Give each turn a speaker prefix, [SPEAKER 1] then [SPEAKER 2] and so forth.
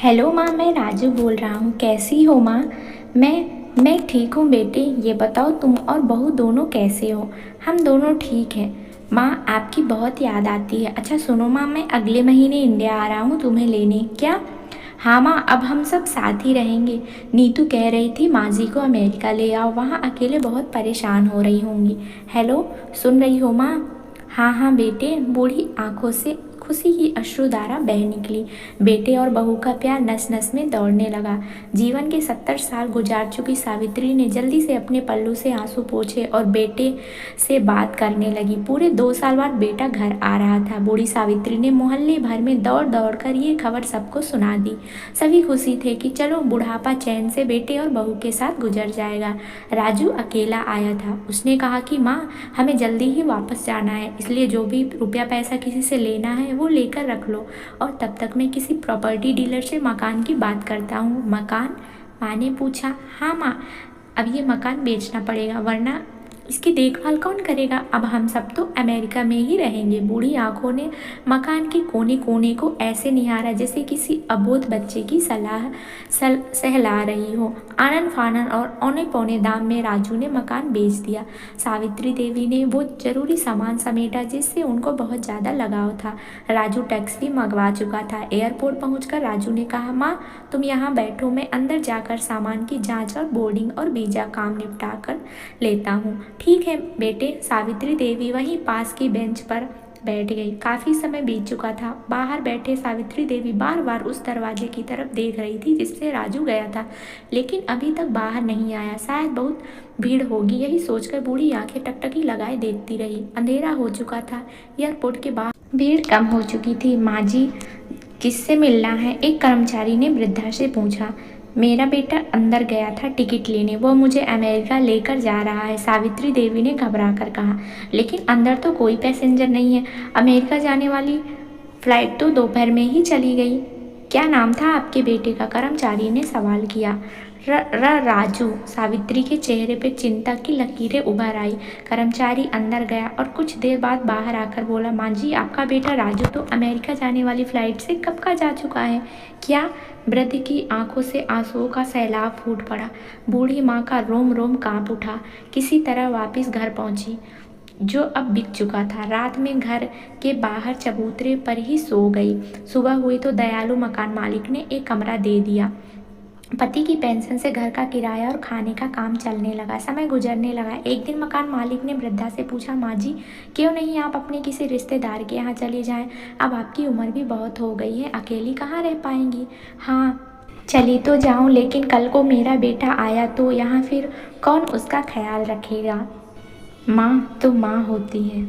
[SPEAKER 1] Hello माँ, मैं राजू बोल रहा हूँ। कैसी हो माँ? मैं ठीक हूँ बेटे। ये बताओ तुम और बहू दोनों कैसे हो? हम दोनों ठीक हैं। माँ, आपकी बहुत याद आती है। अच्छा सुनो माँ, मैं अगले महीने इंडिया आ रहा हूँ तुम्हें लेने। क्या? हाँ माँ, अब हम सब साथ ही रहेंगे। नीतू कह रही थी माँ जी को अमेरिका ले आओ, वहाँ अकेले बहुत परेशान हो रही होंगी। हेलो, सुन रही हो माँ? हाँ हाँ बेटे। बूढ़ी आंखों से खुशी की अश्रुधारा बह निकली। बेटे और बहू का प्यार नस नस में दौड़ने लगा। जीवन के 70 साल गुजार चुकी सावित्री ने जल्दी से अपने पल्लू से आंसू पोंछे और बेटे से बात करने लगी। पूरे 2 साल बाद बेटा घर आ रहा था। बूढ़ी सावित्री ने मोहल्ले भर में दौड़ दौड़ कर ये खबर सबको सुना दी। सभी खुशी थे कि चलो बुढ़ापा चैन से बेटे और बहू के साथ गुजर जाएगा। राजू अकेला आया था। उसने कहा कि माँ, हमें जल्दी ही वापस जाना है, इसलिए जो भी रुपया पैसा किसी से लेना है वो लेकर रख लो, और तब तक मैं किसी प्रॉपर्टी डीलर से मकान की बात करता हूँ। मकान? माँ ने पूछा। हाँ माँ, अब ये मकान बेचना पड़ेगा, वरना इसकी देखभाल कौन करेगा? अब हम सब तो अमेरिका में ही रहेंगे। बूढ़ी आंखों ने मकान के कोने कोने को ऐसे निहारा जैसे किसी अबोध बच्चे की सहला रही हो। आनन फानन और औने पौने दाम में राजू ने मकान बेच दिया। सावित्री देवी ने वो जरूरी सामान समेटा जिससे उनको बहुत ज़्यादा लगाव था। राजू टैक्स भी मंगवा चुका था। एयरपोर्ट पहुंचकर राजू ने कहा, माँ तुम यहाँ बैठो, मैं अंदर जाकर सामान की जांच और बोर्डिंग और वीज़ा काम निपटा कर लेता हूँ। ठीक है बेटे। सावित्री देवी वहीं पास की बेंच पर बैठ गई। काफी समय बीत चुका था। बाहर बैठे सावित्री देवी बार बार उस दरवाजे की तरफ देख रही थी जिससे राजू गया था, लेकिन अभी तक बाहर नहीं आया। शायद बहुत भीड़ होगी, यही सोचकर बूढ़ी आंखें टकटकी लगाए देखती रही। अंधेरा हो चुका था। एयरपोर्ट के बाहर भीड़ कम हो चुकी थी। माँ जी, किससे मिलना है? एक कर्मचारी ने वृद्धा से पूछा। मेरा बेटा अंदर गया था टिकट लेने, वो मुझे अमेरिका लेकर जा रहा है, सावित्री देवी ने घबरा कर कहा। लेकिन अंदर तो कोई पैसेंजर नहीं है। अमेरिका जाने वाली फ्लाइट तो दोपहर में ही चली गई। क्या नाम था आपके बेटे का? कर्मचारी ने सवाल किया। राजू। सावित्री के चेहरे पे चिंता की लकीरें उभर आई। कर्मचारी अंदर गया और कुछ देर बाद बाहर आकर बोला, माँ जी, आपका बेटा राजू तो अमेरिका जाने वाली फ्लाइट से कब का जा चुका है। क्या? वृद्ध की आंखों से आंसुओं का सैलाब फूट पड़ा। बूढ़ी माँ का रोम रोम कांप उठा। किसी तरह वापस घर पहुंची, जो अब बिक चुका था। रात में घर के बाहर चबूतरे पर ही सो गई। सुबह हुई तो दयालु मकान मालिक ने एक कमरा दे दिया। पति की पेंशन से घर का किराया और खाने का काम चलने लगा। समय गुजरने लगा। एक दिन मकान मालिक ने वृद्धा से पूछा, माँ जी, क्यों नहीं आप अपने किसी रिश्तेदार के यहाँ चली जाएं? अब आपकी उम्र भी बहुत हो गई है, अकेली कहाँ रह पाएंगी। हाँ, चली तो जाऊं, लेकिन कल को मेरा बेटा आया तो यहाँ फिर कौन उसका ख्याल रखेगा? माँ तो माँ होती है।